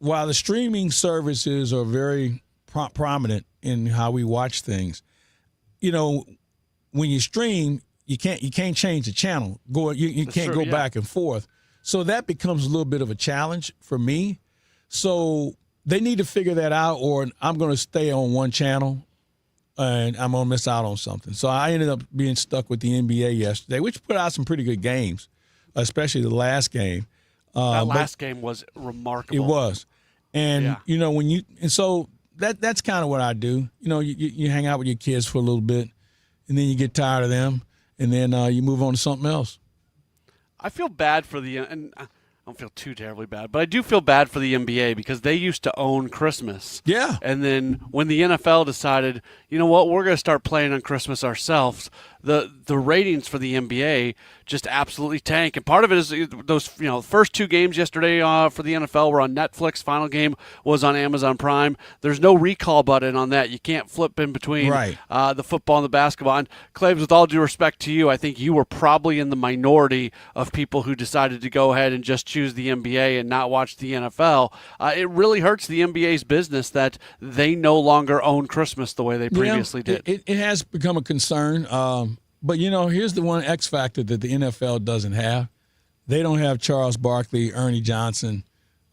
while the streaming services are very prominent in how we watch things, when you stream, you can't change the channel. You can't go back and forth. So that becomes a little bit of a challenge for me. So they need to figure that out, or I'm going to stay on one channel and I'm going to miss out on something. So I ended up being stuck with the NBA yesterday, which put out some pretty good games, especially the last game. That last game was remarkable. It was. And, so that's kind of what I do. You hang out with your kids for a little bit, and then you get tired of them, and then you move on to something else. I feel bad for and I don't feel too terribly bad, but I do feel bad for the NBA because they used to own Christmas. Yeah. And then when the NFL decided, you know what, we're going to start playing on Christmas ourselves, the ratings for the NBA just absolutely tank. And part of it is those first two games yesterday for the NFL were on Netflix. Final game was on Amazon Prime. There's no recall button on that. You can't flip in between the football and the basketball. And Claibs, with all due respect to you, I think you were probably in the minority of people who decided to go ahead and just choose the NBA and not watch the NFL. It really hurts the NBA's business that they no longer own Christmas the way they previously did. It has become a concern. But, here's the one X factor that the NFL doesn't have. They don't have Charles Barkley, Ernie Johnson,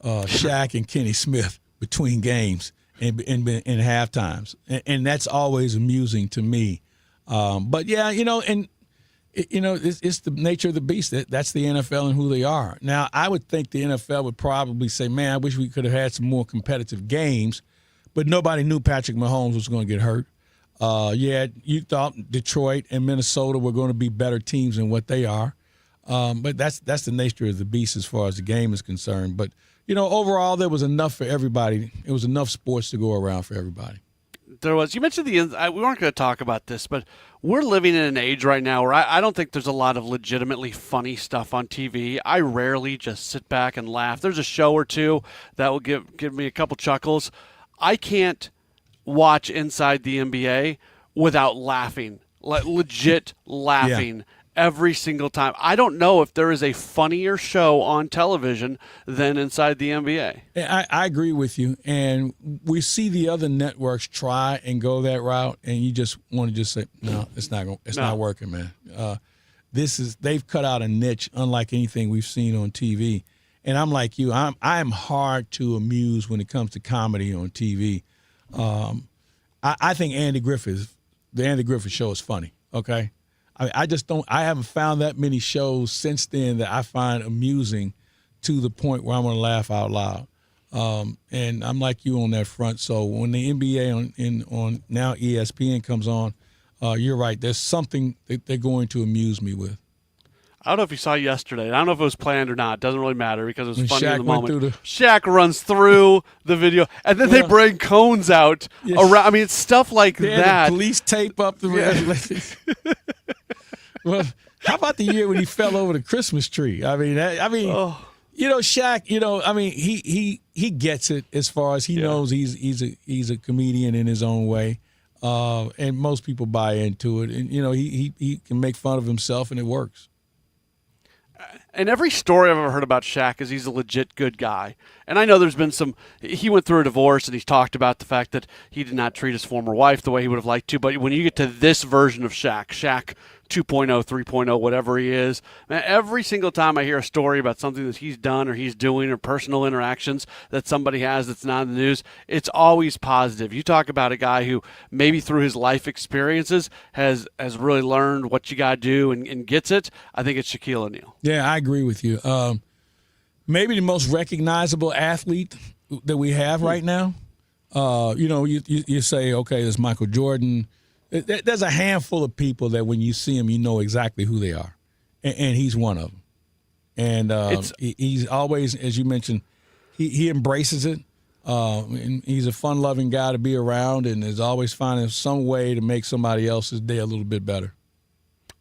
Shaq, and Kenny Smith between games and half times. And that's always amusing to me. But, yeah, it's the nature of the beast. That's the NFL and who they are. Now, I would think the NFL would probably say, man, I wish we could have had some more competitive games. But nobody knew Patrick Mahomes was going to get hurt. You thought Detroit and Minnesota were going to be better teams than what they are. But that's the nature of the beast as far as the game is concerned. But, overall, there was enough for everybody. It was enough sports to go around for everybody. There was. You mentioned we weren't going to talk about this, but we're living in an age right now where I don't think there's a lot of legitimately funny stuff on TV. I rarely just sit back and laugh. There's a show or two that will give me a couple chuckles. I can't watch Inside the NBA without laughing, legit laughing every single time. I don't know if there is a funnier show on television than Inside the NBA. I agree with you, and we see the other networks try and go that route, and you just want to just say, no, it's not working, man. They've cut out a niche unlike anything we've seen on TV. And I'm like you, I'm hard to amuse when it comes to comedy on TV. I think the Andy Griffith Show is funny, okay? I haven't found that many shows since then that I find amusing to the point where I'm going to laugh out loud. And I'm like you on that front. So when the NBA on now ESPN comes on, you're right. There's something that they're going to amuse me with. I don't know if you saw yesterday. I don't know if it was planned or not. It doesn't really matter because it was funny Shaq in the moment. Shaq runs through the video, and then they bring cones out around. I mean, it's stuff like that. The police tape up the Well, how about the year when he fell over the Christmas tree? Shaq. He gets it as far as he knows. He's a comedian in his own way, and most people buy into it. And he can make fun of himself, and it works. And every story I've ever heard about Shaq is he's a legit good guy. And I know there's been he went through a divorce and he's talked about the fact that he did not treat his former wife the way he would have liked to. But when you get to this version of Shaq 2.0, 3.0, whatever he is, man, every single time I hear a story about something that he's done or he's doing or personal interactions that somebody has that's not in the news, it's always positive. You talk about a guy who maybe through his life experiences has really learned what you got to do and gets it. I think it's Shaquille O'Neal. Yeah, I agree with you. Maybe the most recognizable athlete that we have right now. You say, okay, there's Michael Jordan. There's a handful of people that when you see them, you know exactly who they are, and he's one of them. And he's always, as you mentioned, he embraces it. And he's a fun-loving guy to be around, and is always finding some way to make somebody else's day a little bit better.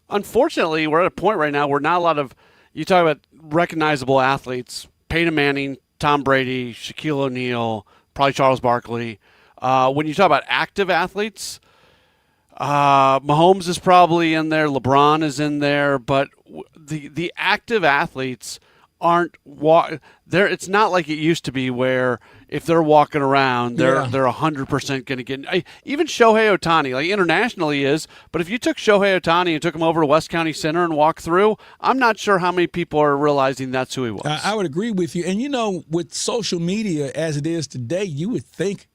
Unfortunately, we're at a point right now where not a lot of you talk about recognizable athletes: Peyton Manning, Tom Brady, Shaquille O'Neal, probably Charles Barkley. When you talk about active athletes, Mahomes is probably in there, LeBron is in there, but the active athletes aren't there. It's not like it used to be where if they're walking around, they're 100% going to get. Even Shohei Ohtani, like internationally, is. But if you took Shohei Ohtani and took him over to West County Center and walked through, I'm not sure how many people are realizing that's who he was. I would agree with you. And with social media as it is today, you would think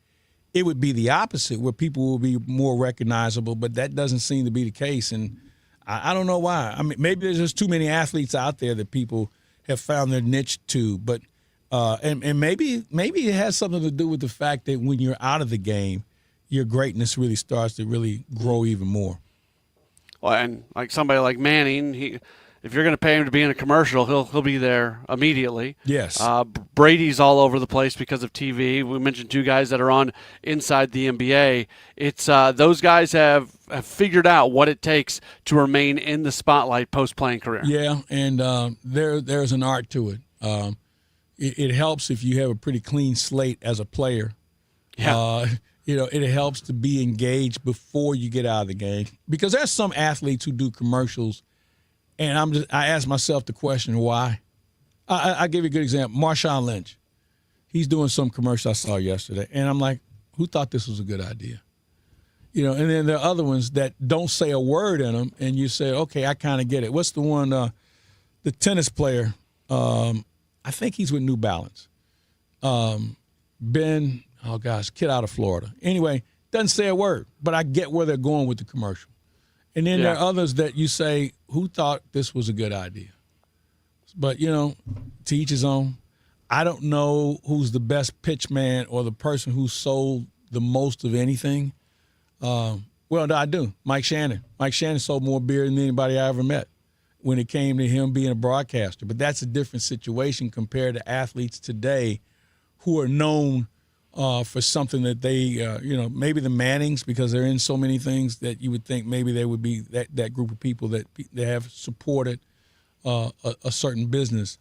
it would be the opposite, where people will be more recognizable, but that doesn't seem to be the case. And I don't know why. I mean, maybe there's just too many athletes out there that people have found their niche to, but and maybe it has something to do with the fact that when you're out of the game, your greatness really starts to really grow even more. Well, and like somebody like Manning, if you're going to pay him to be in a commercial, he'll be there immediately. Yes. Brady's all over the place because of TV. We mentioned two guys that are on inside the NBA. It's those guys have figured out what it takes to remain in the spotlight post-playing career. Yeah, and there's an art to it. It helps if you have a pretty clean slate as a player. Yeah. It helps to be engaged before you get out of the game, because there's some athletes who do commercials, and I ask myself the question, why? I'll give you a good example. Marshawn Lynch. He's doing some commercial I saw yesterday, and I'm like, who thought this was a good idea? And then there are other ones that don't say a word in them, and you say, okay, I kind of get it. What's the one, the tennis player, I think he's with New Balance. Kid out of Florida. Anyway, doesn't say a word, but I get where they're going with the commercial. And then there are others that you say, who thought this was a good idea? But, to each his own. I don't know who's the best pitch man or the person who sold the most of anything. Well, I do. Mike Shannon. Mike Shannon sold more beer than anybody I ever met when it came to him being a broadcaster. But that's a different situation compared to athletes today who are known for something that they, maybe the Mannings, because they're in so many things that you would think maybe they would be that group of people that they have supported a certain business.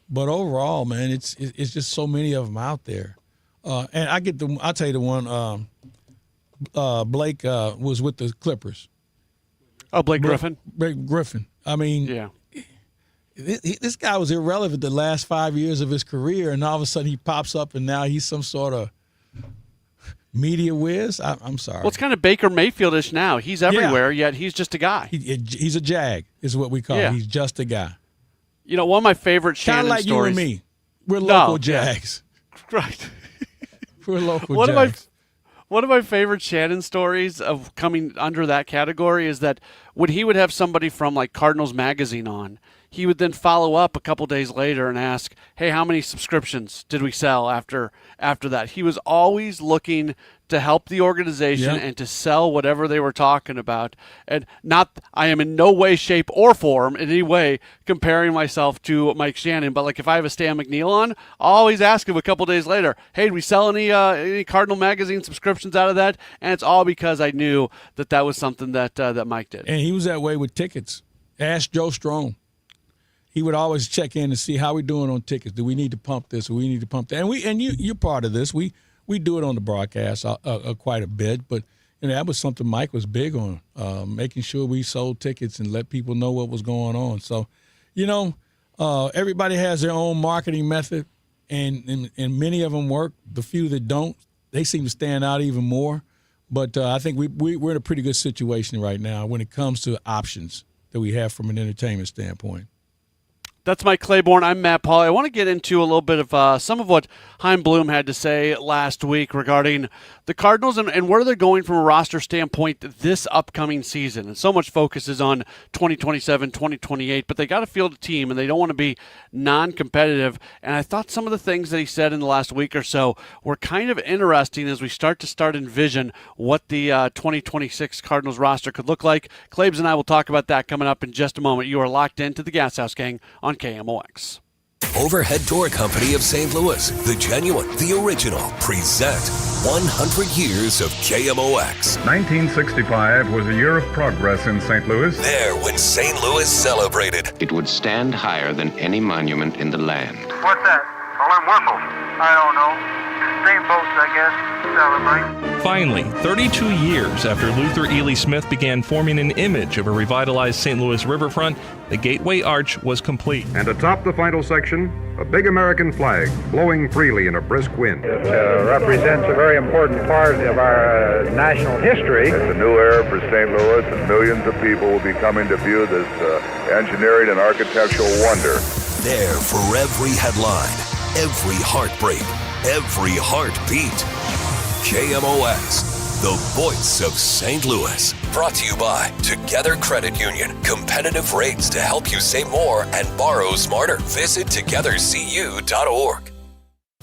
But overall, man, it's just so many of them out there. And I'll tell you the one, Blake was with the Clippers. Oh, Blake Griffin? Blake Griffin. I mean, yeah. This guy was irrelevant the last 5 years of his career, and all of a sudden he pops up, and now he's some sort of media whiz. I'm sorry. Well, it's kind of Baker Mayfield-ish now. He's everywhere, yet he's just a guy. He's a jag, is what we call him. He's just a guy. One of my favorite Shannon stories. Kind of like stories. you and me. We're local Jags. Yeah. Right. We're local Jags. One of my favorite Shannon stories of coming under that category is that when he would have somebody from like Cardinals Magazine on, he would then follow up a couple days later and ask, hey, how many subscriptions did we sell after that? He was always looking to help the organization and to sell whatever they were talking about. And I am in no way, shape, or form in any way comparing myself to Mike Shannon, but like if I have a Stan McNeil on, I'll always ask him a couple days later, hey, did we sell any Cardinal Magazine subscriptions out of that? And it's all because I knew that was something that Mike did. And he was that way with tickets. Ask Joe Strome. He would always check in to see how we're doing on tickets. Do we need to pump this or we need to pump that? And you're part of this. We do it on the broadcast quite a bit, but that was something Mike was big on, making sure we sold tickets and let people know what was going on. So, everybody has their own marketing method, and many of them work. The few that don't, they seem to stand out even more. But I think we're in a pretty good situation right now when it comes to options that we have from an entertainment standpoint. That's Mike Claiborne. I'm Matt Pauley. I want to get into a little bit of some of what Chaim Bloom had to say last week regarding the Cardinals and where they're going from a roster standpoint this upcoming season. And so much focus is on 2027, 2028, but they got to field a team, and they don't want to be non-competitive. And I thought some of the things that he said in the last week or so were kind of interesting as we start to envision what the 2026 Cardinals roster could look like. Claibs and I will talk about that coming up in just a moment. You are locked into the Gashouse Gang on KMOX. Overhead Door Company of St. Louis, the genuine, the original, present 100 years of KMOX. 1965 was a year of progress in St. Louis. There when St. Louis celebrated. It would stand higher than any monument in the land. What's that? Alarm whistle. I don't know. Same boats, I guests celebrate. Finally, 32 years after Luther Ely Smith began forming an image of a revitalized St. Louis riverfront, the Gateway Arch was complete. And atop the final section, a big American flag blowing freely in a brisk wind. It represents a very important part of our national history. It's a new era for St. Louis, and millions of people will be coming to view this engineering and architectural wonder. There for every headline, every heartbreak, every heartbeat. KMOX, the voice of St. Louis. Brought to you by Together Credit Union. Competitive rates to help you save more and borrow smarter. Visit togethercu.org.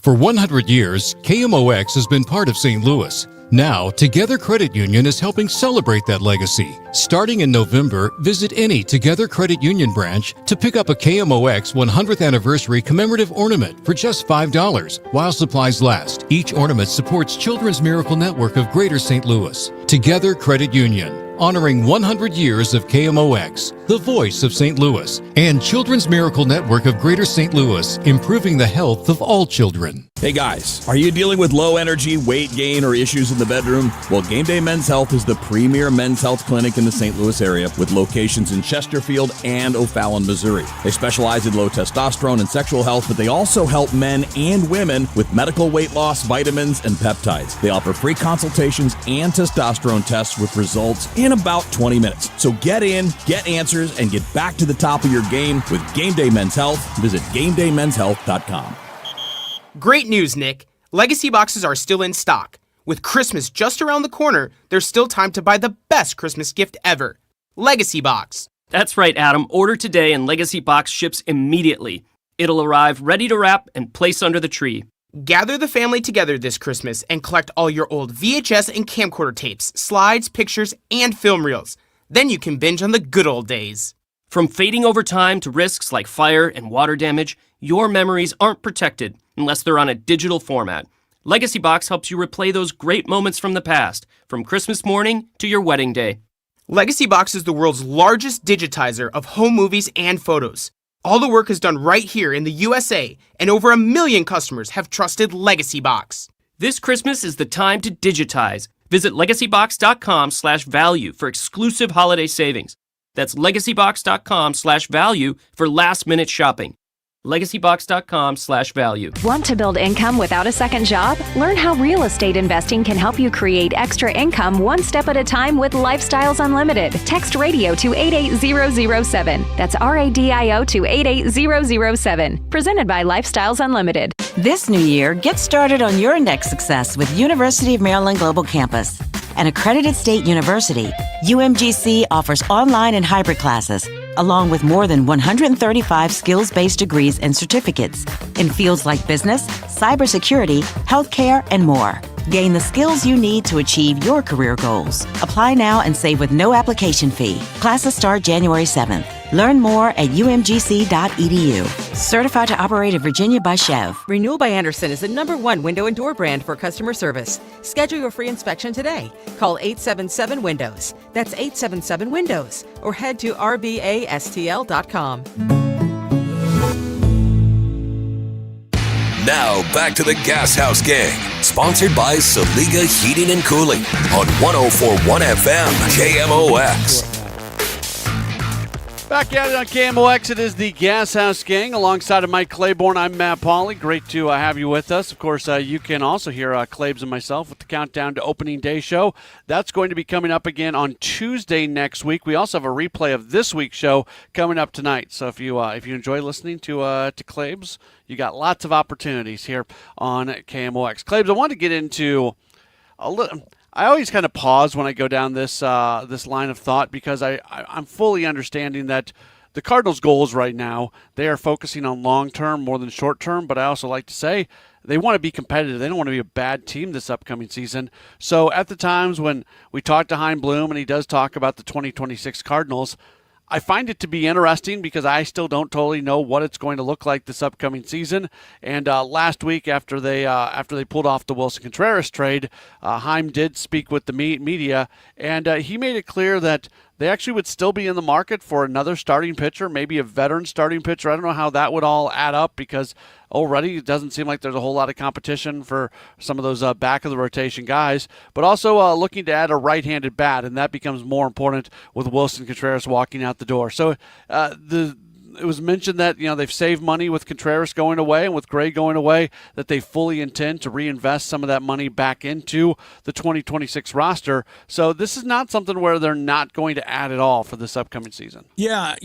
For 100 years, KMOX has been part of St. Louis. Now, Together Credit Union is helping celebrate that legacy. Starting in November, visit any Together Credit Union branch to pick up a KMOX 100th anniversary commemorative ornament for just $5 while supplies last. Each ornament supports Children's Miracle Network of Greater St. Louis. Together Credit Union, honoring 100 years of KMOX, the voice of St. Louis, and Children's Miracle Network of Greater St. Louis, improving the health of all children. Hey guys, are you dealing with low energy, weight gain, or issues in the bedroom? Well, Game Day Men's Health is the premier men's health clinic in the St. Louis area with locations in Chesterfield and O'Fallon, Missouri. They specialize in low testosterone and sexual health, but they also help men and women with medical weight loss, vitamins, and peptides. They offer free consultations and testosterone tests with results in about 20 minutes. So get in, get answers, and get back to the top of your game with Game Day Men's Health. Visit GameDayMen'sHealth.com. Great news, Nick. Legacy boxes are still in stock. With Christmas just around the corner, there's still time to buy the best Christmas gift ever. Legacy Box. That's right, Adam. Order today and Legacy Box ships immediately. It'll arrive ready to wrap and place under the tree. Gather the family together this Christmas and collect all your old VHS and camcorder tapes, slides, pictures, and film reels. Then you can binge on the good old days. From fading over time to risks like fire and water damage, your memories aren't protected unless they're on a digital format. Legacy Box helps you replay those great moments from the past, from Christmas morning to your wedding day. Legacy Box is the world's largest digitizer of home movies and photos. All the work is done right here in the USA, and over 1 million customers have trusted Legacy Box. This Christmas is the time to digitize. Visit legacybox.com/value for exclusive holiday savings. That's legacybox.com/value for last-minute shopping. legacybox.com/value. Want to build income without a second job? Learn how real estate investing can help you create extra income one step at a time with Lifestyles Unlimited. Text radio to 88007. That's RADIO to 88007. Presented by Lifestyles Unlimited. This new year, get started on your next success with University of Maryland Global Campus. An accredited state university, UMGC offers online and hybrid classes, along with more than 135 skills-based degrees and certificates in fields like business, cybersecurity, healthcare, and more. Gain the skills you need to achieve your career goals. Apply now and save with no application fee. Classes start January 7th. Learn more at umgc.edu. Certified to operate in Virginia by Chev. Renewal by Andersen is the #1 window and door brand for customer service. Schedule your free inspection today. Call 877-WINDOWS. That's 877-WINDOWS. Or head to rbastl.com. Now back to the Gashouse Gang, sponsored by Saliga Heating and Cooling on 104.1 FM KMOX. Back at it on KMOX, it is the Gashouse Gang. Alongside of Mike Claiborne, I'm Matt Pauley. Great to have you with us. Of course, you can also hear Claibs and myself with the Countdown to Opening Day show. That's going to be coming up again on Tuesday next week. We also have a replay of this week's show coming up tonight. So if you enjoy listening to Claibs, you got lots of opportunities here on KMOX. Claibs, I want to get into a little. I always kind of pause when I go down this line of thought because I'm fully understanding that the Cardinals' goals right now, they are focusing on long-term more than short-term, but I also like to say they want to be competitive. They don't want to be a bad team this upcoming season. So at the times when we talk to Hein Bloom and he does talk about the 2026 Cardinals, I find it to be interesting because I still don't totally know what it's going to look like this upcoming season. And last week, after they pulled off the Wilson Contreras trade, Heim did speak with the media, and he made it clear that they actually would still be in the market for another starting pitcher, maybe a veteran starting pitcher. I don't know how that would all add up because already. It doesn't seem like there's a whole lot of competition for some of those back of the rotation guys, but also looking to add a right-handed bat, and that becomes more important with Wilson Contreras walking out the door. So it was mentioned that they've saved money with Contreras going away and with Gray going away, that they fully intend to reinvest some of that money back into the 2026 roster. So this is not something where they're not going to add at all for this upcoming season. Yeah,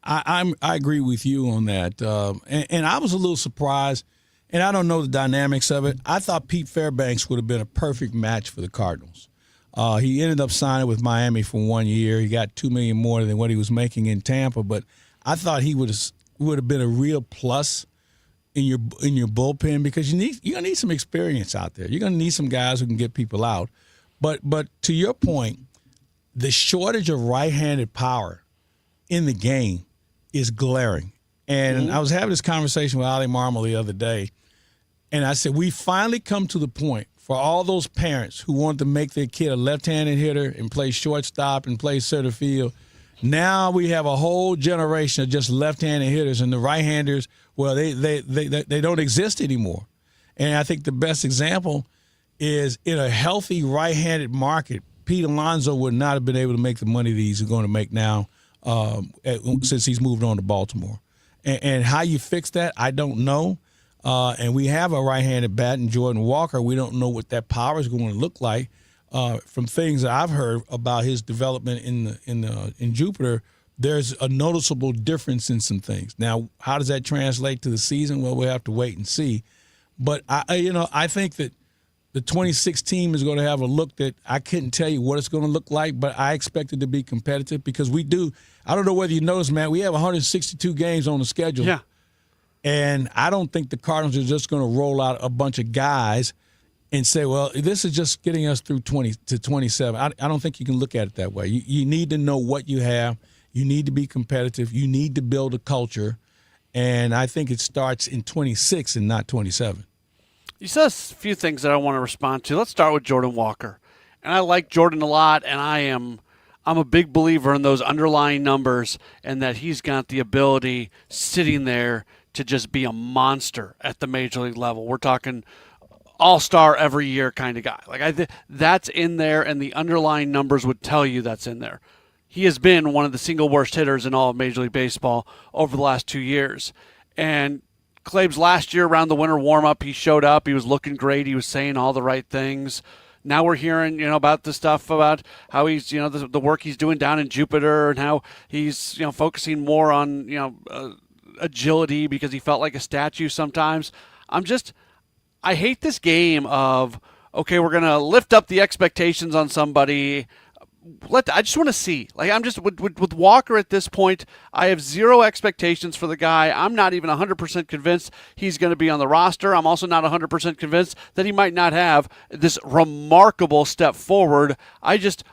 I agree with you on that, and I was a little surprised, and I don't know the dynamics of it. I thought Pete Fairbanks would have been a perfect match for the Cardinals. He ended up signing with Miami for 1 year. He got $2 million more than what he was making in Tampa, but I thought he would have been a real plus in your bullpen, because you're gonna need some experience out there. You're gonna need some guys who can get people out. But to your point, the shortage of right-handed power in the game is glaring. And I was having this conversation with Ali Marmol the other day, and I said, we finally come to the point for all those parents who want to make their kid a left-handed hitter and play shortstop and play center field. Now we have a whole generation of just left-handed hitters, and the right-handers, well, they don't exist anymore. And I think the best example is, in a healthy right-handed market, Pete Alonso would not have been able to make the money that he's going to make now since he's moved on to Baltimore. And how you fix that, I don't know. And we have a right-handed bat in Jordan Walker. We don't know what that power is going to look like. From things that I've heard about his development in Jupiter, there's a noticeable difference in some things. Now, how does that translate to the season? Well, we'll have to wait and see. But I think that the 26 team is going to have a look that I couldn't tell you what it's going to look like, but I expect it to be competitive, because we do. I don't know whether you noticed, man, we have 162 games on the schedule. Yeah. And I don't think the Cardinals are just going to roll out a bunch of guys and say, well, this is just getting us through 20 to 27. I don't think you can look at it that way. You need to know what you have. You need to be competitive. You need to build a culture. And I think it starts in 26 and not 27. You said a few things that I want to respond to. Let's start with Jordan Walker. And I like Jordan a lot, and I'm a big believer in those underlying numbers, and that he's got the ability sitting there to just be a monster at the major league level. We're talking all-star every year kind of guy. Like that's in there, and the underlying numbers would tell you that's in there. He has been one of the single worst hitters in all of Major League Baseball over the last 2 years. And Claib's last year around the winter warm-up, he showed up. He was looking great. He was saying all the right things. Now we're hearing, about the stuff about how he's, the work he's doing down in Jupiter, and how he's, focusing more on, agility, because he felt like a statue sometimes. I hate this game of, okay, we're going to lift up the expectations on somebody. I just want to see. Like, I'm just with Walker at this point, I have zero expectations for the guy. I'm not even 100% convinced he's going to be on the roster. I'm also not 100% convinced that he might not have this remarkable step forward.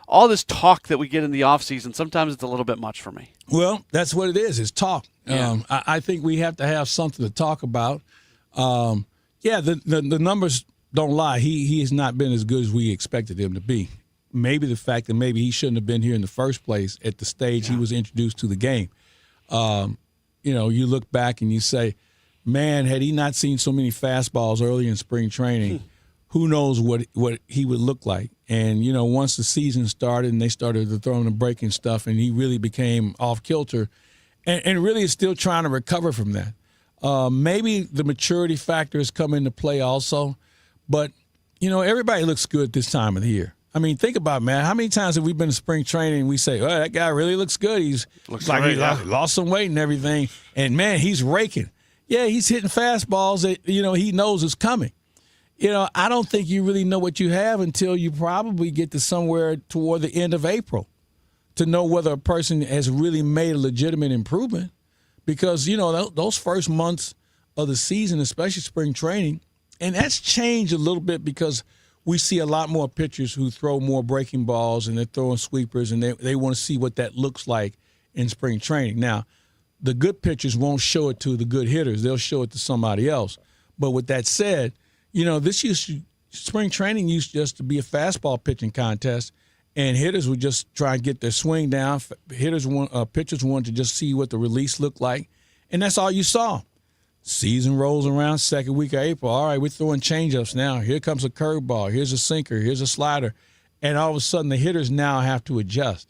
All this talk that we get in the offseason, sometimes it's a little bit much for me. Well, that's what it is. It's talk. Yeah. I think we have to have something to talk about. The numbers don't lie. He has not been as good as we expected him to be. Maybe the fact that maybe he shouldn't have been here in the first place at the stage he was introduced to the game. You look back and you say, man, had he not seen so many fastballs early in spring training, who knows what he would look like. And, once the season started and they started to throw him and breaking stuff, and he really became off kilter, and really is still trying to recover from that. Maybe the maturity factor has come into play also. But, everybody looks good this time of the year. I mean, think about it, man. How many times have we been to spring training and we say, oh, that guy really looks good. He lost some weight and everything. And, man, he's raking. Yeah, he's hitting fastballs that, he knows is coming. I don't think you really know what you have until you probably get to somewhere toward the end of April to know whether a person has really made a legitimate improvement. Because, those first months of the season, especially spring training, and that's changed a little bit because we see a lot more pitchers who throw more breaking balls, and they're throwing sweepers, and they want to see what that looks like in spring training. Now, the good pitchers won't show it to the good hitters. They'll show it to somebody else. But with that said, spring training used just to be a fastball pitching contest, and hitters would just try and get their swing down. Pitchers wanted to just see what the release looked like, and that's all you saw. Season rolls around, second week of April. All right, we're throwing changeups now. Here comes a curveball. Here's a sinker. Here's a slider. And all of a sudden, the hitters now have to adjust.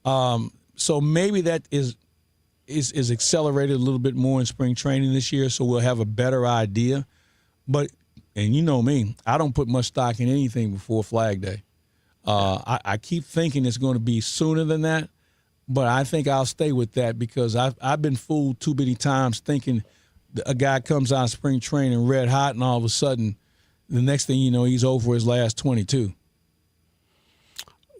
So maybe that is accelerated a little bit more in spring training this year, so we'll have a better idea. But, and you know me, I don't put much stock in anything before Flag Day. I keep thinking it's going to be sooner than that, but I think I'll stay with that because I've been fooled too many times thinking a guy comes out of spring training red hot, and all of a sudden, the next thing you know, he's over his last 22.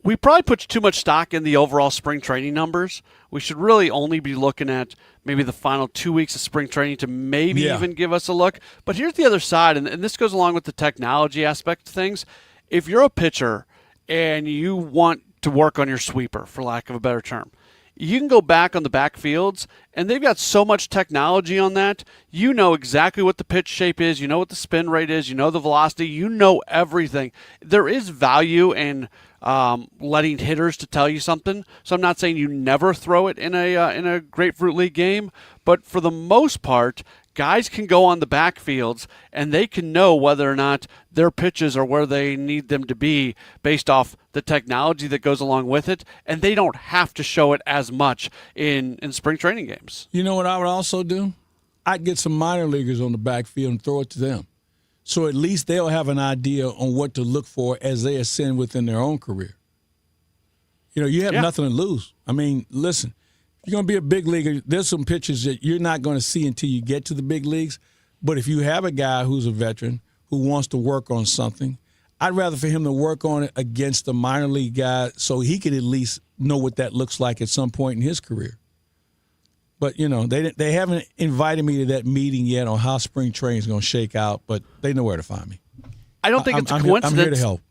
We probably put too much stock in the overall spring training numbers. We should really only be looking at maybe the final 2 weeks of spring training to maybe even give us a look. But here's the other side, and this goes along with the technology aspect of things. If you're a pitcher and you want to work on your sweeper, for lack of a better term, you can go back on the backfields, and they've got so much technology on that. You know exactly what the pitch shape is. You know what the spin rate is. You know the velocity. You know everything. There is value in letting hitters to tell you something. So I'm not saying you never throw it in a Grapefruit League game, but for the most part, guys can go on the backfields and they can know whether or not their pitches are where they need them to be based off the technology that goes along with it, and they don't have to show it as much in spring training games. You know what I would also do? I'd get some minor leaguers on the backfield and throw it to them. So at least they'll have an idea on what to look for as they ascend within their own career. You know, you have nothing to lose. I mean, listen, if you're going to be a big leaguer, there's some pitches that you're not going to see until you get to the big leagues. But if you have a guy who's a veteran who wants to work on something, I'd rather for him to work on it against a minor league guy so he could at least know what that looks like at some point in his career. But, you know, they haven't invited me to that meeting yet on how spring training is going to shake out, but they know where to find me. I don't think it's a coincidence. I'm here to help.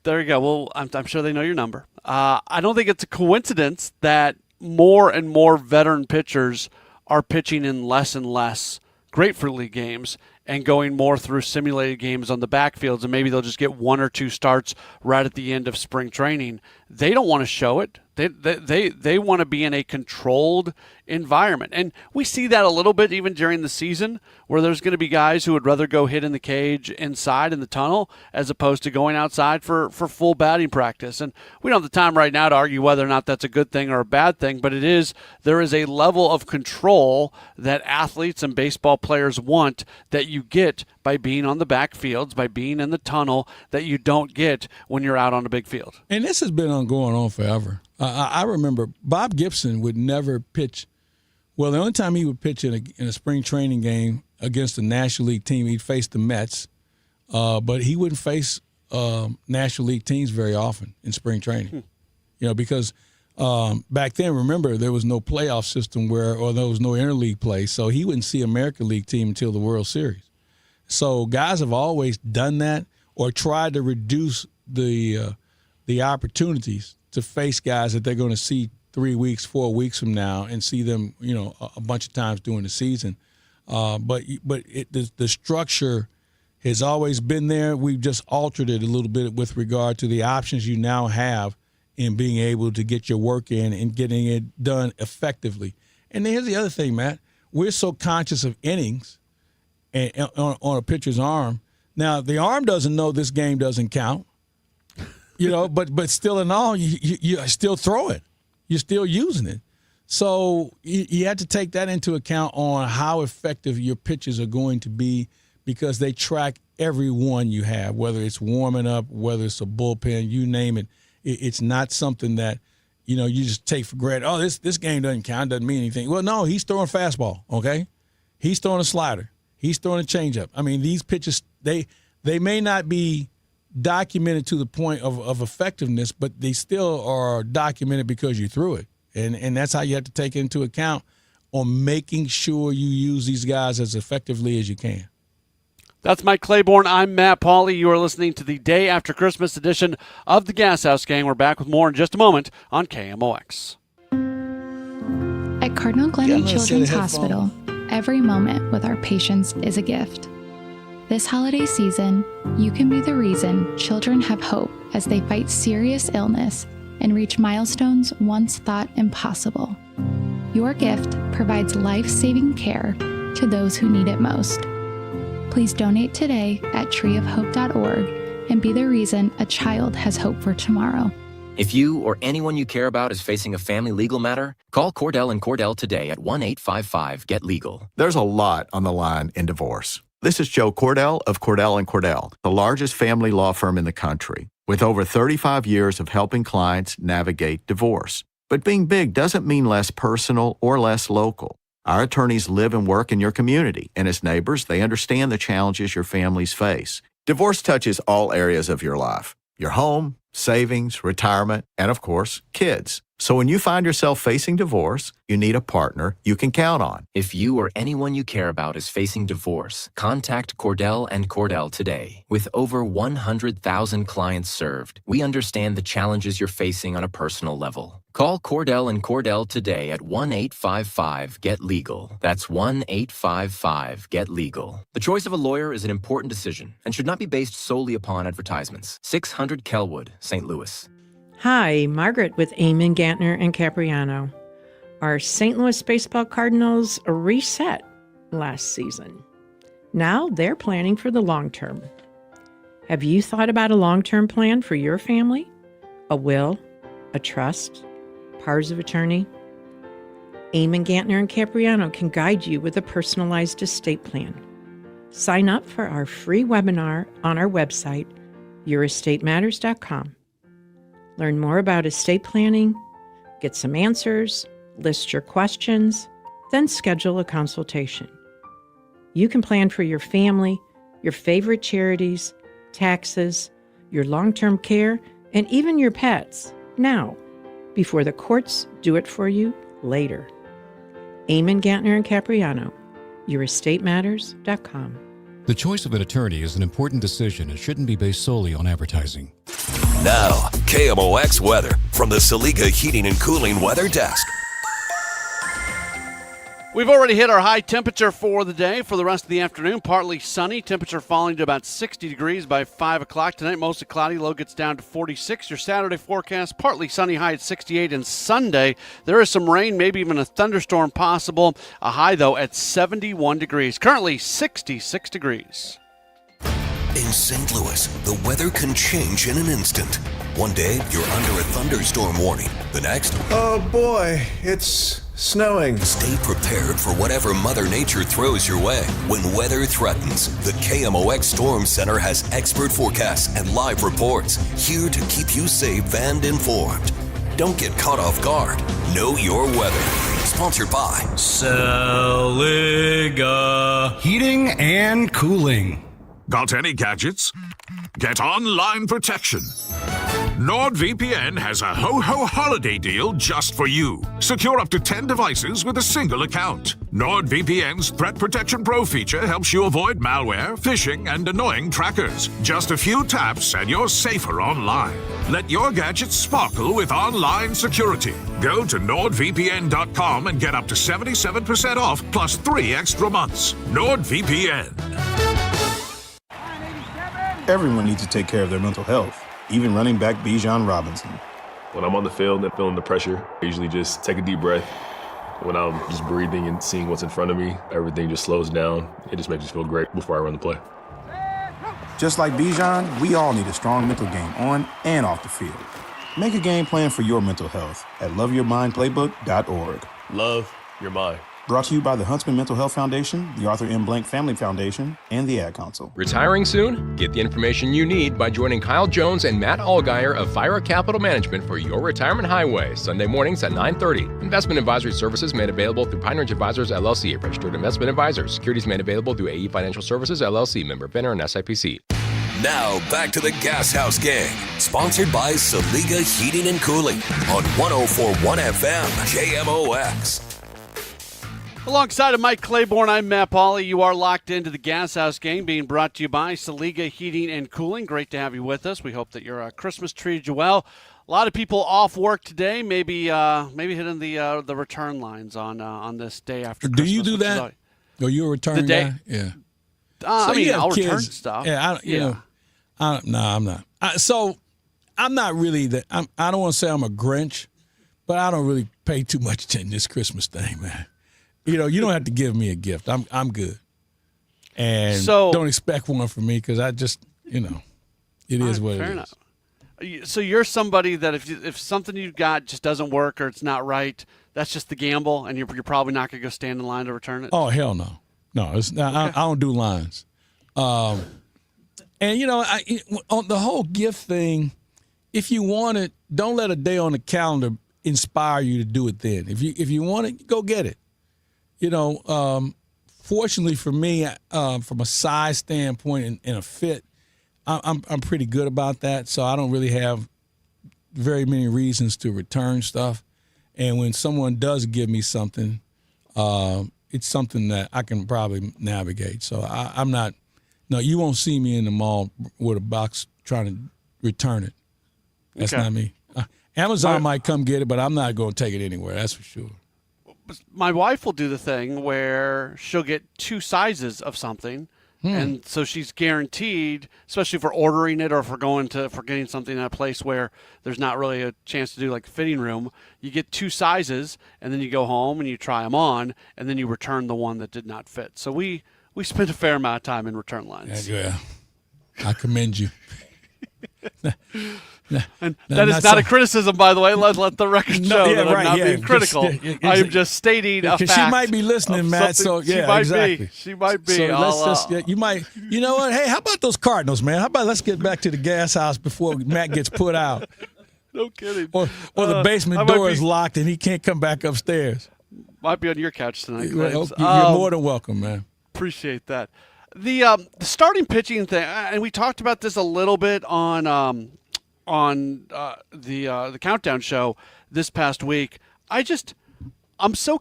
There you go. Well, I'm sure they know your number. I don't think it's a coincidence that more and more veteran pitchers are pitching in less and less Grapefruit League games and going more through simulated games on the backfields, and maybe they'll just get one or two starts right at the end of spring training. They don't want to show it. They want to be in a controlled environment. And we see that a little bit even during the season, where there's going to be guys who would rather go hit in the cage inside in the tunnel as opposed to going outside for full batting practice. And we don't have the time right now to argue whether or not that's a good thing or a bad thing, but there is a level of control that athletes and baseball players want that you get by being on the backfields, by being in the tunnel, that you don't get when you're out on a big field. And this has been going on forever. I remember Bob Gibson would never pitch. Well, the only time he would pitch in a spring training game against a National League team, he'd face the Mets, but he wouldn't face National League teams very often in spring training. You know, because back then, remember, there was no playoff system or there was no interleague play, so he wouldn't see American League team until the World Series. So guys have always done that or tried to reduce the opportunities to face guys that they're going to see 3 weeks, 4 weeks from now, and see them, you know, a bunch of times during the season. But the structure has always been there. We've just altered it a little bit with regard to the options you now have in being able to get your work in and getting it done effectively. And here's the other thing, Matt. We're so conscious of innings and on a pitcher's arm. Now, the arm doesn't know this game doesn't count. You know, but still in all, you still throw it. You're still using it. So you have to take that into account on how effective your pitches are going to be, because they track every one you have, whether it's warming up, whether it's a bullpen, you name it. It's not something that, you know, you just take for granted. Oh, this game doesn't count, doesn't mean anything. Well, no, he's throwing fastball, okay? He's throwing a slider. He's throwing a changeup. I mean, these pitches, they may not be documented to the point of effectiveness, but they still are documented because you threw it. And that's how you have to take into account on making sure you use these guys as effectively as you can. That's Mike Claiborne. I'm Matt Pauley. You are listening to the day after Christmas edition of the Gashouse Gang. We're back with more in just a moment on KMOX. At Cardinal Glennon Children's Hospital, every moment with our patients is a gift. This holiday season, you can be the reason children have hope as they fight serious illness and reach milestones once thought impossible. Your gift provides life-saving care to those who need it most. Please donate today at treeofhope.org and be the reason a child has hope for tomorrow. If you or anyone you care about is facing a family legal matter, call Cordell & Cordell today at 1-855-GET-LEGAL. There's a lot on the line in divorce. This is Joe Cordell of Cordell & Cordell, the largest family law firm in the country, with over 35 years of helping clients navigate divorce. But being big doesn't mean less personal or less local. Our attorneys live and work in your community, and as neighbors, they understand the challenges your families face. Divorce touches all areas of your life: your home, savings, retirement, and of course, kids. So when you find yourself facing divorce, you need a partner you can count on. If you or anyone you care about is facing divorce, contact Cordell & Cordell today. With over 100,000 clients served, we understand the challenges you're facing on a personal level. Call Cordell & Cordell today at 1-855-GET-LEGAL. That's 1-855-GET-LEGAL. The choice of a lawyer is an important decision and should not be based solely upon advertisements. 600 Kelwood, St. Louis. Hi, Margaret with Eamon, Gantner, and Capriano. Our St. Louis Baseball Cardinals reset last season. Now they're planning for the long term. Have you thought about a long-term plan for your family? A will, a trust, powers of attorney? Eamon, Gantner, and Capriano can guide you with a personalized estate plan. Sign up for our free webinar on our website, yourestateMatters.com. Learn more about estate planning, get some answers, list your questions, then schedule a consultation. You can plan for your family, your favorite charities, taxes, your long-term care, and even your pets now, before the courts do it for you later. Eamon, Gantner, and Capriano, yourestateMatters.com. The choice of an attorney is an important decision and shouldn't be based solely on advertising. Now, KMOX weather from the Saliga Heating and Cooling Weather Desk. We've already hit our high temperature for the day. For the rest of the afternoon, partly sunny. Temperature falling to about 60 degrees by 5 o'clock. Tonight, mostly cloudy. Low gets down to 46. Your Saturday forecast, partly sunny, high at 68. And Sunday, there is some rain, maybe even a thunderstorm possible. A high, though, at 71 degrees. Currently, 66 degrees. In St. Louis, the weather can change in an instant. One day, you're under a thunderstorm warning. The next, oh boy, it's snowing. Stay prepared for whatever Mother Nature throws your way. When weather threatens, the KMOX Storm Center has expert forecasts and live reports here to keep you safe and informed. Don't get caught off guard. Know your weather. Sponsored by Saliga Heating and Cooling. Got any gadgets? Get online protection. NordVPN has a ho-ho holiday deal just for you. Secure up to 10 devices with a single account. NordVPN's Threat Protection Pro feature helps you avoid malware, phishing, and annoying trackers. Just a few taps and you're safer online. Let your gadgets sparkle with online security. Go to NordVPN.com and get up to 77% off plus 3 extra months. NordVPN. Everyone needs to take care of their mental health, even running back Bijan Robinson. When I'm on the field and feeling the pressure, I usually just take a deep breath. When I'm just breathing and seeing what's in front of me, everything just slows down. It just makes me feel great before I run the play. Just like Bijan, we all need a strong mental game on and off the field. Make a game plan for your mental health at loveyourmindplaybook.org. Love your mind. Brought to you by the Huntsman Mental Health Foundation, the Arthur M. Blank Family Foundation, and the Ad Council. Retiring soon? Get the information you need by joining Kyle Jones and Matt Allgeier of Fira Capital Management for Your Retirement Highway, Sunday mornings at 9:30. Investment advisory services made available through Pine Ridge Advisors, LLC, a registered investment advisor. Securities made available through AE Financial Services, LLC, member FINRA and SIPC. Now, back to the Gashouse Gang, sponsored by Saliga Heating and Cooling on 104.1 FM, KMOX. Alongside of Mike Claiborne, I'm Matt Pauley. You are locked into the Gashouse Gang, being brought to you by Saliga Heating and Cooling. Great to have you with us. We hope that your Christmas treated you well. A lot of people off work today, maybe hitting the return lines on this day after Christmas. Do you do that? Are you a return guy? Yeah. I'll return stuff. Yeah, I'm not. So I'm not really that. I don't want to say I'm a Grinch, but I don't really pay too much attention to this Christmas thing, man. You don't have to give me a gift. I'm good. And So- don't expect one from me because I just, it is what it fair is. enough. So you're somebody that if something you got just doesn't work or it's not right, that's just the gamble, and you're probably not going to go stand in line to return it? Oh, hell no. No, it's not, I don't do lines. And, on the whole gift thing, if you want it, don't let a day on the calendar inspire you to do it then. If you want it, go get it. Fortunately for me, from a size standpoint and a fit, I'm pretty good about that, so I don't really have very many reasons to return stuff. And when someone does give me something, it's something that I can probably navigate. So I'm not. No, you won't see me in the mall with a box trying to return it. That's Okay. not me. Amazon might come get it, but I'm not going to take it anywhere. That's for sure. My wife will do the thing where she'll get 2 sizes of something, and so she's guaranteed, especially if we're ordering it or if we're getting something at a place where there's not really a chance to do like a fitting room. You get 2 sizes, and then you go home and you try them on, and then you return the one that did not fit. So we spend a fair amount of time in return lines. Yeah, I commend you. And that is not a criticism, by the way. Let the record show that I'm not being critical. I am just stating a fact. She might be listening, Matt. So She yeah, might exactly. be. She might be. So you might. You know what? Hey, how about those Cardinals, man? How about let's get back to the Gashouse before Matt gets put out, No kidding. or the basement door is locked and he can't come back upstairs. Might be on your couch tonight. You're Claims. more than welcome, man. Appreciate that. The starting pitching thing, and we talked about this a little bit on the Countdown show this past week. I'm so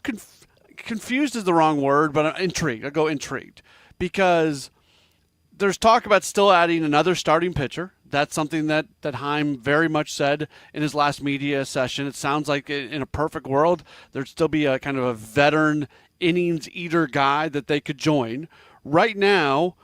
confused is the wrong word, but I'm intrigued. I'll go intrigued because there's talk about still adding another starting pitcher. That's something that Heim very much said in his last media session. It sounds like in a perfect world, there'd still be a kind of a veteran innings eater guy that they could join. Right now,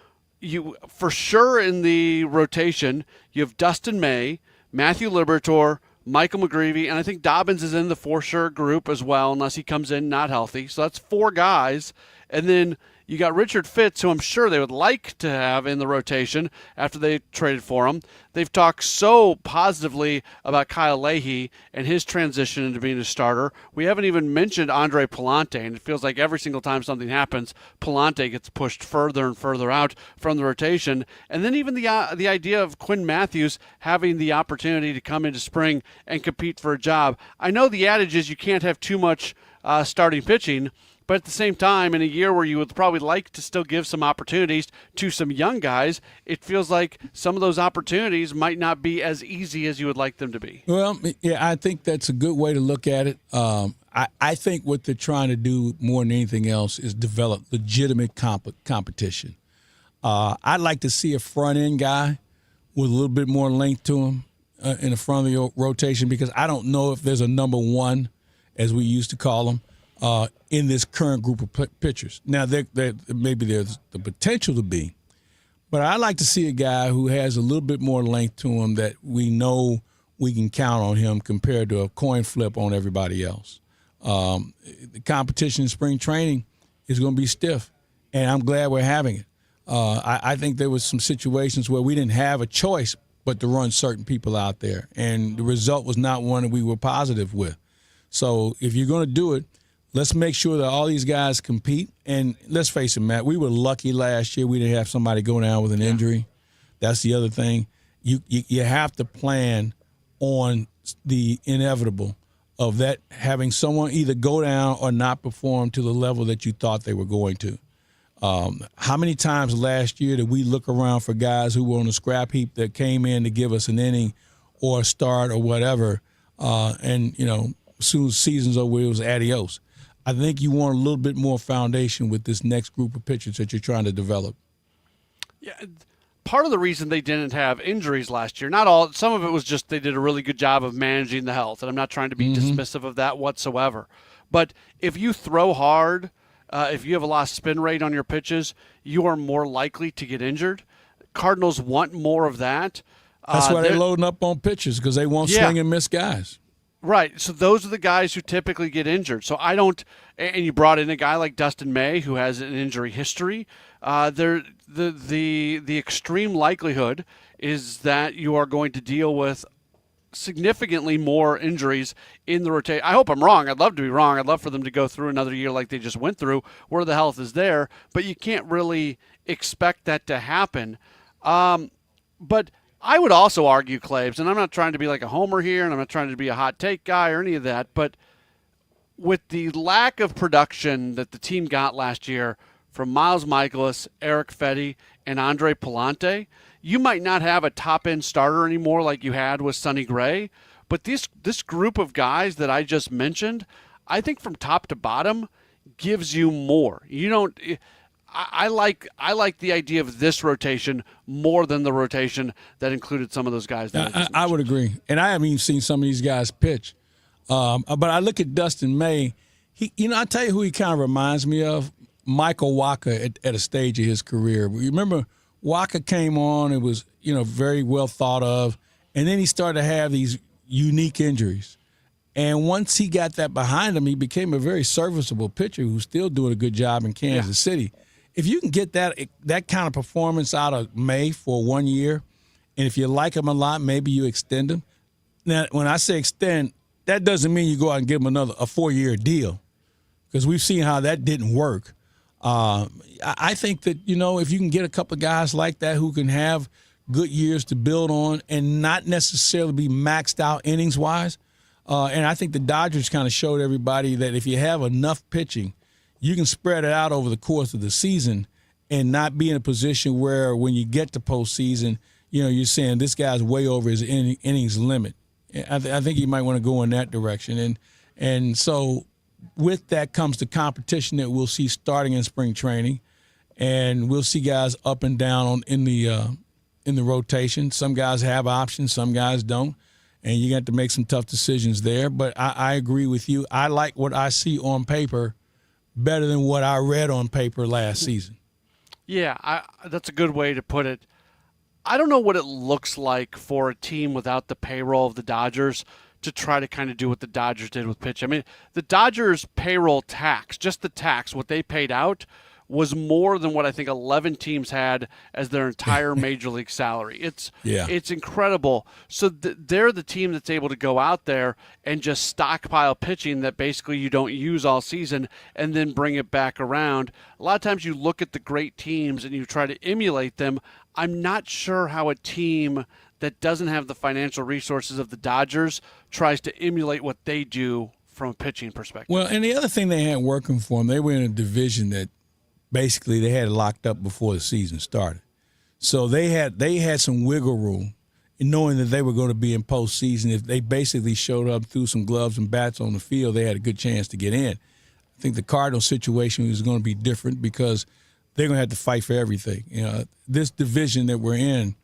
you for sure in the rotation, you have Dustin May, Matthew Liberatore, Michael McGreevy, and I think Dobbins is in the for sure group as well, unless he comes in not healthy. So that's 4 guys. And then you got Richard Fitz, who I'm sure they would like to have in the rotation after they traded for him. They've talked so positively about Kyle Leahy and his transition into being a starter. We haven't even mentioned Andre Palante, and it feels like every single time something happens, Palante gets pushed further and further out from the rotation. And then even the idea of Quinn Matthews having the opportunity to come into spring and compete for a job. I know the adage is you can't have too much starting pitching, but at the same time, in a year where you would probably like to still give some opportunities to some young guys, it feels like some of those opportunities might not be as easy as you would like them to be. Well, yeah, I think that's a good way to look at it. I think what they're trying to do more than anything else is develop legitimate competition. I'd like to see a front-end guy with a little bit more length to him in the front of the rotation because I don't know if there's a number 1, as we used to call them, in this current group of pitchers. Now, maybe there's the potential to be, but I'd like to see a guy who has a little bit more length to him that we know we can count on him compared to a coin flip on everybody else. The competition in spring training is going to be stiff, and I'm glad we're having it. I think there was some situations where we didn't have a choice but to run certain people out there, and the result was not one that we were positive with. So if you're going to do it, let's make sure that all these guys compete. And let's face it, Matt, we were lucky last year we didn't have somebody go down with an injury. That's the other thing. You have to plan on the inevitable of that having someone either go down or not perform to the level that you thought they were going to. How many times last year did we look around for guys who were on the scrap heap that came in to give us an inning or a start or whatever, and, as soon as season's over, it was adios. I think you want a little bit more foundation with this next group of pitchers that you're trying to develop. Yeah, part of the reason they didn't have injuries last year, not all, some of it was just they did a really good job of managing the health, and I'm not trying to be dismissive of that whatsoever. But if you throw hard, if you have a low spin rate on your pitches, you are more likely to get injured. Cardinals want more of that. That's why they're loading up on pitchers because they want swing and miss guys. Right. So those are the guys who typically get injured. So I don't. And you brought in a guy like Dustin May who has an injury history. The extreme likelihood is that you are going to deal with significantly more injuries in the rotation. I hope I'm wrong. I'd love to be wrong. I'd love for them to go through another year like they just went through, where the health is there. But you can't really expect that to happen. But I would also argue, Claibs, and I'm not trying to be like a homer here, and I'm not trying to be a hot take guy or any of that, but with the lack of production that the team got last year from Miles Michaelis, Eric Fetty, and Andre Palante, you might not have a top-end starter anymore like you had with Sonny Gray, but this group of guys that I just mentioned, I think from top to bottom gives you more. You don't... I like the idea of this rotation more than the rotation that included some of those guys. That I would agree, and I haven't even seen some of these guys pitch. But I look at Dustin May. I tell you who he kind of reminds me of, Michael Wacha at a stage of his career. Remember, Wacha came on; it was very well thought of, and then he started to have these unique injuries. And once he got that behind him, he became a very serviceable pitcher who's still doing a good job in Kansas City. If you can get that kind of performance out of May for 1 year, and if you like him a lot, maybe you extend him. Now, when I say extend, that doesn't mean you go out and give him a 4-year deal, because we've seen how that didn't work. I think that, if you can get a couple of guys like that who can have good years to build on and not necessarily be maxed out innings-wise, and I think the Dodgers kind of showed everybody that if you have enough pitching, you can spread it out over the course of the season and not be in a position where when you get to postseason, you're saying this guy's way over his innings limit. I think you might want to go in that direction. And so with that comes the competition that we'll see starting in spring training, and we'll see guys up and down in the rotation. Some guys have options, some guys don't, and you got to make some tough decisions there. But I agree with you. I like what I see on paper better than what I read on paper last season. Yeah, that's a good way to put it. I don't know what it looks like for a team without the payroll of the Dodgers to try to kind of do what the Dodgers did with pitch. I mean, the Dodgers' payroll tax, just the tax, what they paid out, was more than what I think 11 teams had as their entire major league salary. It's incredible. So they're the team that's able to go out there and just stockpile pitching that basically you don't use all season and then bring it back around. A lot of times you look at the great teams and you try to emulate them. I'm not sure how a team that doesn't have the financial resources of the Dodgers tries to emulate what they do from a pitching perspective. Well, and the other thing they had working for them, they were in a division that basically they had it locked up before the season started. So they had some wiggle room in knowing that they were going to be in postseason. If they basically showed up, threw some gloves and bats on the field, they had a good chance to get in. I think the Cardinals situation is going to be different because they're going to have to fight for everything. This division that we're in,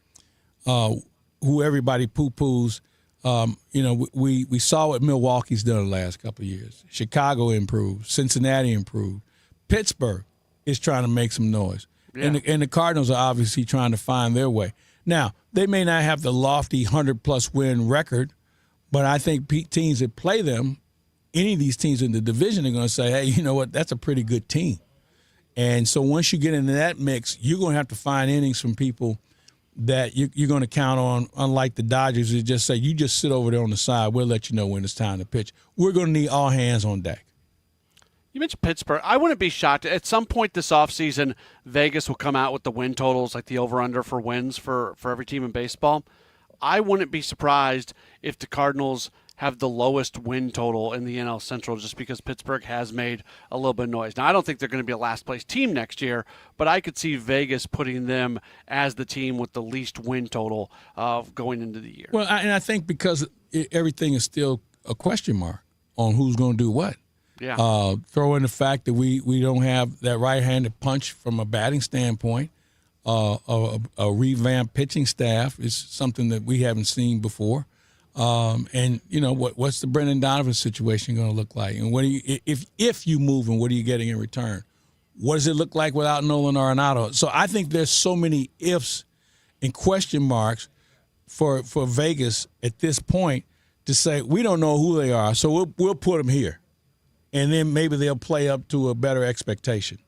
who everybody poo-poos, we saw what Milwaukee's done the last couple of years. Chicago improved. Cincinnati improved. Pittsburgh is trying to make some noise. Yeah. And the Cardinals are obviously trying to find their way. Now, they may not have the lofty 100-plus win record, but I think teams that play them, any of these teams in the division are going to say, hey, you know what, that's a pretty good team. And so once you get into that mix, you're going to have to find innings from people that you're going to count on, unlike the Dodgers who just say, you just sit over there on the side, we'll let you know when it's time to pitch. We're going to need all hands on deck. You mentioned Pittsburgh. I wouldn't be shocked. At some point this offseason, Vegas will come out with the win totals, like the over-under for wins for every team in baseball. I wouldn't be surprised if the Cardinals have the lowest win total in the NL Central just because Pittsburgh has made a little bit of noise. Now, I don't think they're going to be a last-place team next year, but I could see Vegas putting them as the team with the least win total going into the year. Well, and I think because everything is still a question mark on who's going to do what. Yeah. Throw in the fact that we don't have that right-handed punch from a batting standpoint. A revamped pitching staff is something that we haven't seen before. And what's the Brendan Donovan situation going to look like? And what do you, if you move, and what are you getting in return? What does it look like without Nolan Arenado? So I think there's so many ifs and question marks for Vegas at this point to say, we don't know who they are, so we'll put them here. And then maybe they'll play up to a better expectation.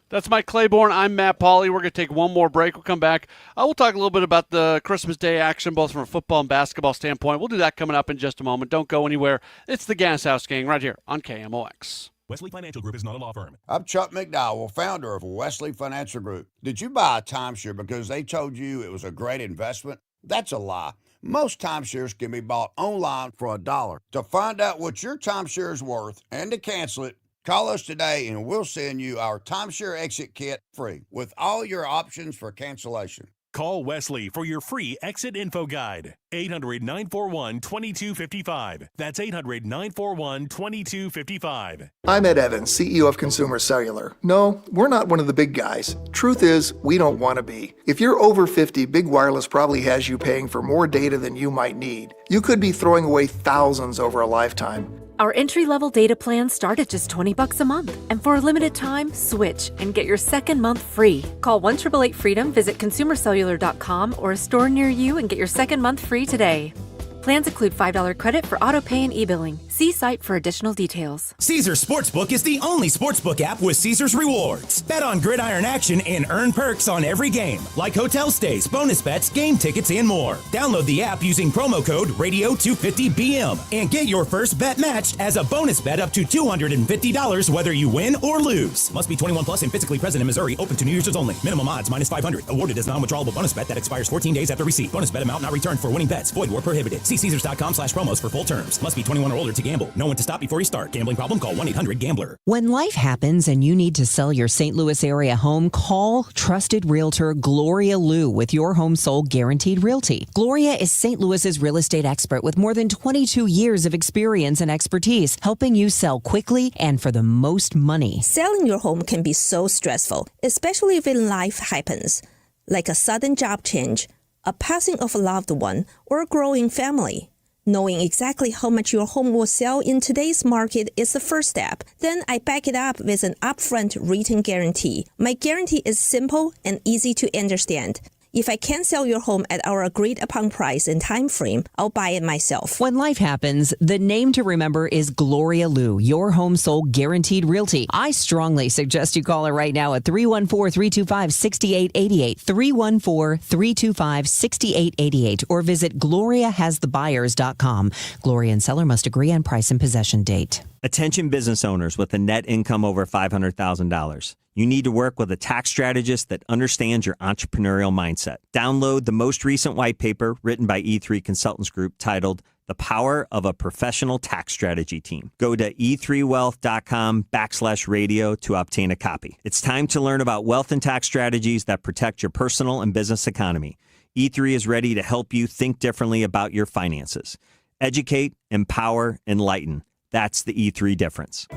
That's Mike Claiborne. I'm Matt Pauley. We're going to take one more break. We'll come back. We'll talk a little bit about the Christmas Day action, both from a football and basketball standpoint. We'll do that coming up in just a moment. Don't go anywhere. It's the Gashouse Gang right here on KMOX. Wesley Financial Group is not a law firm. I'm Chuck McDowell, founder of Wesley Financial Group. Did you buy a timeshare because they told you it was a great investment? That's a lie. Most timeshares can be bought online for $1. To find out what your timeshare is worth and to cancel it, call us today and we'll send you our timeshare exit kit free with all your options for cancellation. Call Wesley for your free exit info guide. 800-941-2255. That's 800-941-2255. I'm Ed Evans, CEO of Consumer Cellular. No, we're not one of the big guys. Truth is, we don't want to be. If you're over 50, Big Wireless probably has you paying for more data than you might need. You could be throwing away thousands over a lifetime. Our entry-level data plans start at just $20 a month. And for a limited time, switch and get your second month free. Call 1-888-FREEDOM, visit consumercellular.com or a store near you and get your second month free today. Plans include $5 credit for auto pay and e-billing. See site for additional details. Caesars Sportsbook is the only sportsbook app with Caesars Rewards. Bet on gridiron action and earn perks on every game, like hotel stays, bonus bets, game tickets, and more. Download the app using promo code Radio250BM and get your first bet matched as a bonus bet up to $250 whether you win or lose. Must be 21 plus and physically present in Missouri. Open to new users only. Minimum odds -500. Awarded as non-withdrawable bonus bet that expires 14 days after receipt. Bonus bet amount not returned for winning bets. Void where prohibited. See Caesars.com/promos for full terms. Must be 21 or older to gamble. Know when to stop before you start. Gambling problem? Call 1-800-GAMBLER. When life happens and you need to sell your St. Louis area home, call trusted realtor Gloria Liu with your home sold guaranteed realty. Gloria is St. Louis's real estate expert with more than 22 years of experience and expertise, helping you sell quickly and for the most money. Selling your home can be so stressful, especially when life happens, like a sudden job change, a passing of a loved one, or a growing family. Knowing exactly how much your home will sell in today's market is the first step. Then I back it up with an upfront written guarantee. My guarantee is simple and easy to understand. If I can't sell your home at our agreed upon price and time frame, I'll buy it myself. When life happens, the name to remember is Gloria Liu, your home sold guaranteed realty. I strongly suggest you call her right now at 314-325-6888, 314-325-6888, or visit GloriaHasTheBuyers.com. Gloria and seller must agree on price and possession date. Attention business owners with a net income over $500,000. You need to work with a tax strategist that understands your entrepreneurial mindset. Download the most recent white paper written by E3 Consultants Group titled The Power of a Professional Tax Strategy Team. Go to e3wealth.com/radio to obtain a copy. It's time to learn about wealth and tax strategies that protect your personal and business economy. E3 is ready to help you think differently about your finances. Educate, empower, enlighten. That's the E3 difference.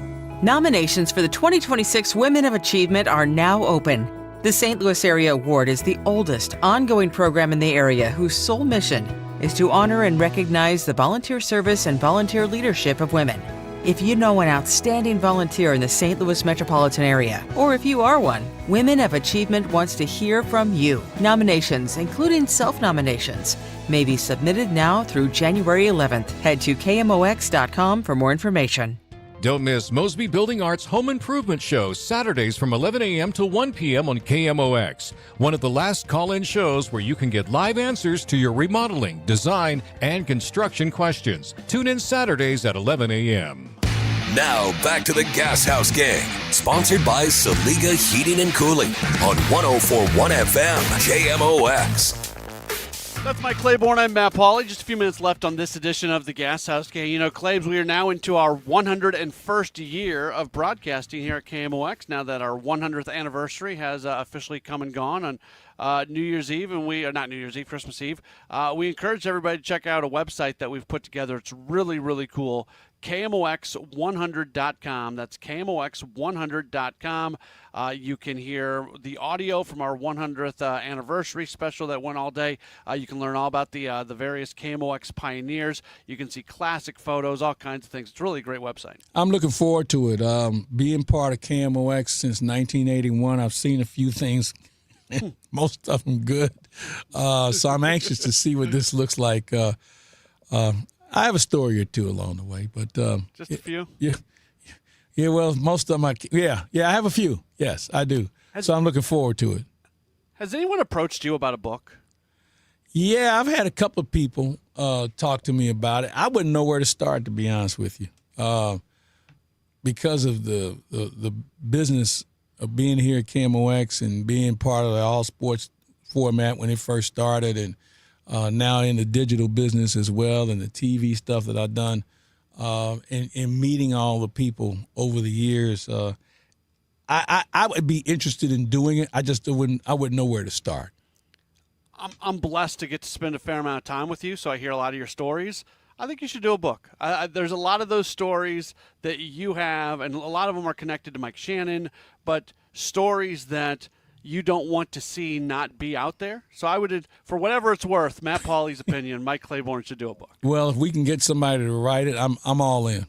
Nominations for the 2026 Women of Achievement are now open. The St. Louis Area Award is the oldest ongoing program in the area whose sole mission is to honor and recognize the volunteer service and volunteer leadership of women. If you know an outstanding volunteer in the St. Louis metropolitan area, or if you are one, Women of Achievement wants to hear from you. Nominations, including self-nominations, may be submitted now through January 11th. Head to KMOX.com for more information. Don't miss Mosby Building Arts Home Improvement Show, Saturdays from 11 a.m. to 1 p.m. on KMOX. One of the last call-in shows where you can get live answers to your remodeling, design, and construction questions. Tune in Saturdays at 11 a.m. Now back to the Gashouse Gang, sponsored by Saliga Heating and Cooling on 104.1 FM KMOX. That's Mike Claiborne. I'm Matt Pauley. Just a few minutes left on this edition of the Gashouse Gang. You know, Claibs, we are now into our 101st year of broadcasting here at KMOX. Now that our 100th anniversary has officially come and gone on New Year's Eve, and not New Year's Eve, Christmas Eve. We encourage everybody to check out a website that we've put together. It's really, really cool. KMOX100.com. That's KMOX100.com. You can hear the audio from our 100th anniversary special that went all day. You can learn all about the various KMOX pioneers. You can see classic photos, all kinds of things. It's really a great website. I'm looking forward to it. Being part of KMOX since 1981, I've seen a few things, most of them good. So I'm anxious to see what this looks like. I have a story or two along the way, but just a few. Yeah. Well, most of them. I have a few. Yes, I do. So I'm looking forward to it. Has anyone approached you about a book? Yeah, I've had a couple of people talk to me about it. I wouldn't know where to start, to be honest with you, because of the business of being here at KMOX and being part of the all sports format when it first started, and now in the digital business as well, and the TV stuff that I've done, and meeting all the people over the years. I would be interested in doing it. I wouldn't know where to start. I'm blessed to get to spend a fair amount of time with you, so I hear a lot of your stories. I think you should do a book. There's a lot of those stories that you have, and a lot of them are connected to Mike Shannon, but stories that you don't want to see not be out there. So I would, for whatever it's worth, Matt Pauley's opinion, Mike Claiborne should do a book. Well, if we can get somebody to write it, I'm all in.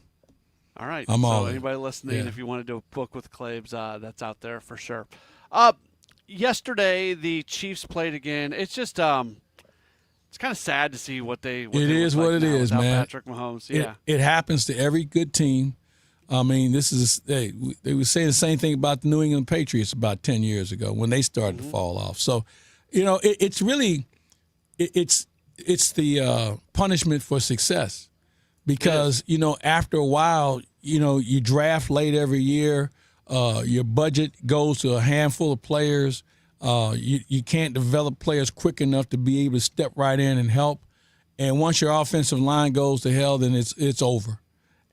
All right. I'm all in. Anybody listening, if you want to do a book with Claibs, that's out there for sure. Yesterday, the Chiefs played again. It's just it's kind of sad to see what they. It is what it is, man. Patrick Mahomes, yeah. It happens to every good team. I mean, they were saying the same thing about the New England Patriots about 10 years ago when they started to fall off. So, it's really it's the punishment for success, because after a while, you draft late every year. Your budget goes to a handful of players. You can't develop players quick enough to be able to step right in and help. And once your offensive line goes to hell, then it's over.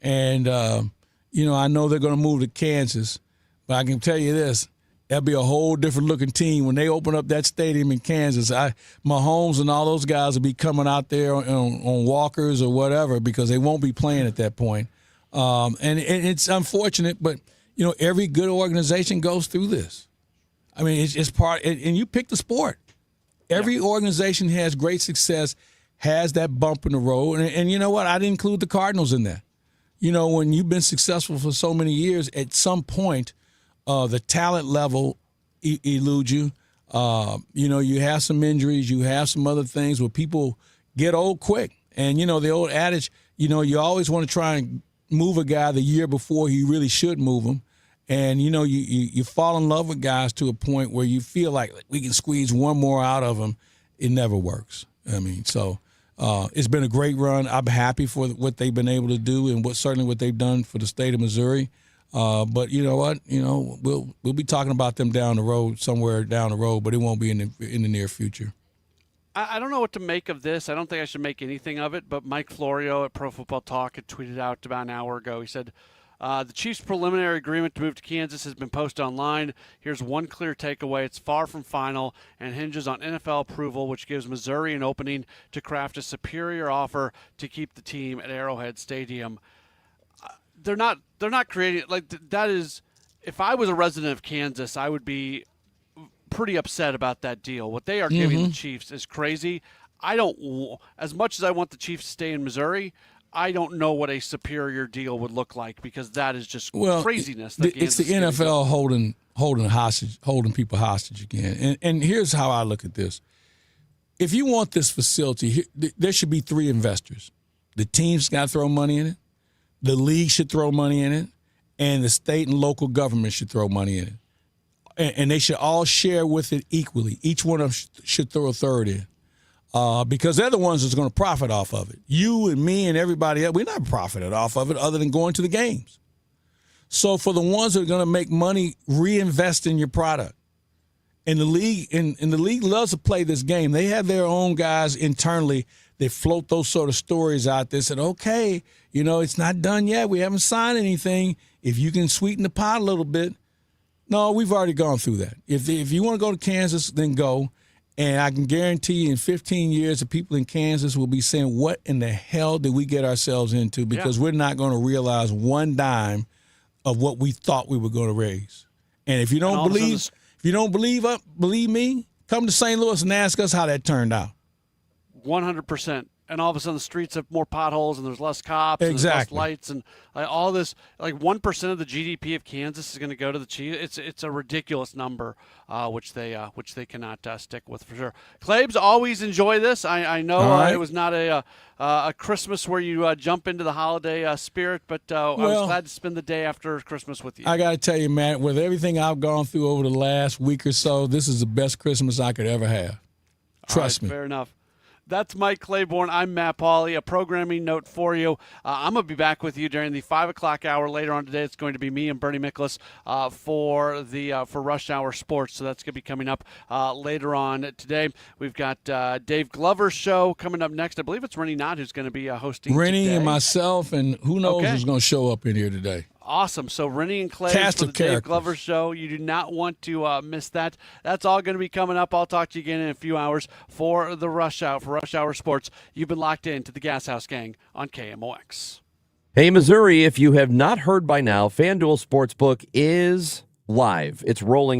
And I know they're going to move to Kansas, but I can tell you this: that'll be a whole different looking team when they open up that stadium in Kansas. Mahomes and all those guys will be coming out there on walkers or whatever, because they won't be playing at that point. And it's unfortunate, but every good organization goes through this. I mean, it's part, and you pick the sport. Every organization has great success, has that bump in the road. And you know what? I'd include the Cardinals in that. When you've been successful for so many years, at some point, the talent level eludes you. You have some injuries, you have some other things where people get old quick. And, the old adage, you always want to try and move a guy the year before you really should move him. And, you fall in love with guys to a point where you feel like we can squeeze one more out of them. It never works. I mean, so it's been a great run. I'm happy for what they've been able to do and certainly what they've done for the state of Missouri. But you know what? We'll be talking about them down the road, somewhere down the road, but it won't be in the near future. I don't know what to make of this. I don't think I should make anything of it, but Mike Florio at Pro Football Talk had tweeted out about an hour ago. He said, the Chiefs' preliminary agreement to move to Kansas has been posted online. Here's one clear takeaway. It's far from final and hinges on NFL approval, which gives Missouri an opening to craft a superior offer to keep the team at Arrowhead Stadium. They're not creating, that is, if I was a resident of Kansas, I would be pretty upset about that deal. What they are giving the Chiefs is crazy. As much as I want the Chiefs to stay in Missouri, I don't know what a superior deal would look like, because that is just craziness. It's the NFL holding people hostage again. And here's how I look at this. If you want this facility, there should be three investors. The team's got to throw money in it. The league should throw money in it. And the state and local government should throw money in it. And they should all share with it equally. Each one of them should throw a third in. Because they're the ones that's going to profit off of it. You and me and everybody else, we're not profited off of it other than going to the games. So for the ones that are going to make money, reinvest in your product. And the league loves to play this game. They have their own guys internally. They float those sort of stories out there. Said, okay, it's not done yet. We haven't signed anything. If you can sweeten the pot a little bit. No, we've already gone through that. If you want to go to Kansas, then go. And I can guarantee you in 15 years, the people in Kansas will be saying, what in the hell did we get ourselves into? Because we're not going to realize one dime of what we thought we were going to raise. And if you don't believe me, come to St. Louis and ask us how that turned out. 100%. and all of a sudden the streets have more potholes and there's less cops and there's less lights and all this. Like 1% of the GDP of Kansas is going to go to the Chiefs. It's a ridiculous number, which they cannot stick with for sure. Claibs, always enjoy this. I know it was not a Christmas where you jump into the holiday spirit, but I was glad to spend the day after Christmas with you. I got to tell you, Matt, with everything I've gone through over the last week or so, this is the best Christmas I could ever have. Trust me. Fair enough. That's Mike Claiborne. I'm Matt Pauley. A programming note for you. I'm going to be back with you during the 5 o'clock hour later on today. It's going to be me and Bernie Miklasz for Rush Hour Sports. So that's going to be coming up later on today. We've got Dave Glover's show coming up next. I believe it's Rennie Knott who's going to be hosting Rennie today. and myself, and who knows who's going to show up in here today. Awesome. So Rennie and Clay for the Dave Glover Show. You do not want to miss that. That's all going to be coming up. I'll talk to you again in a few hours for the Rush Hour Sports. You've been locked into the Gashouse Gang on KMOX. Hey, Missouri, if you have not heard by now, FanDuel Sportsbook is live. It's rolling in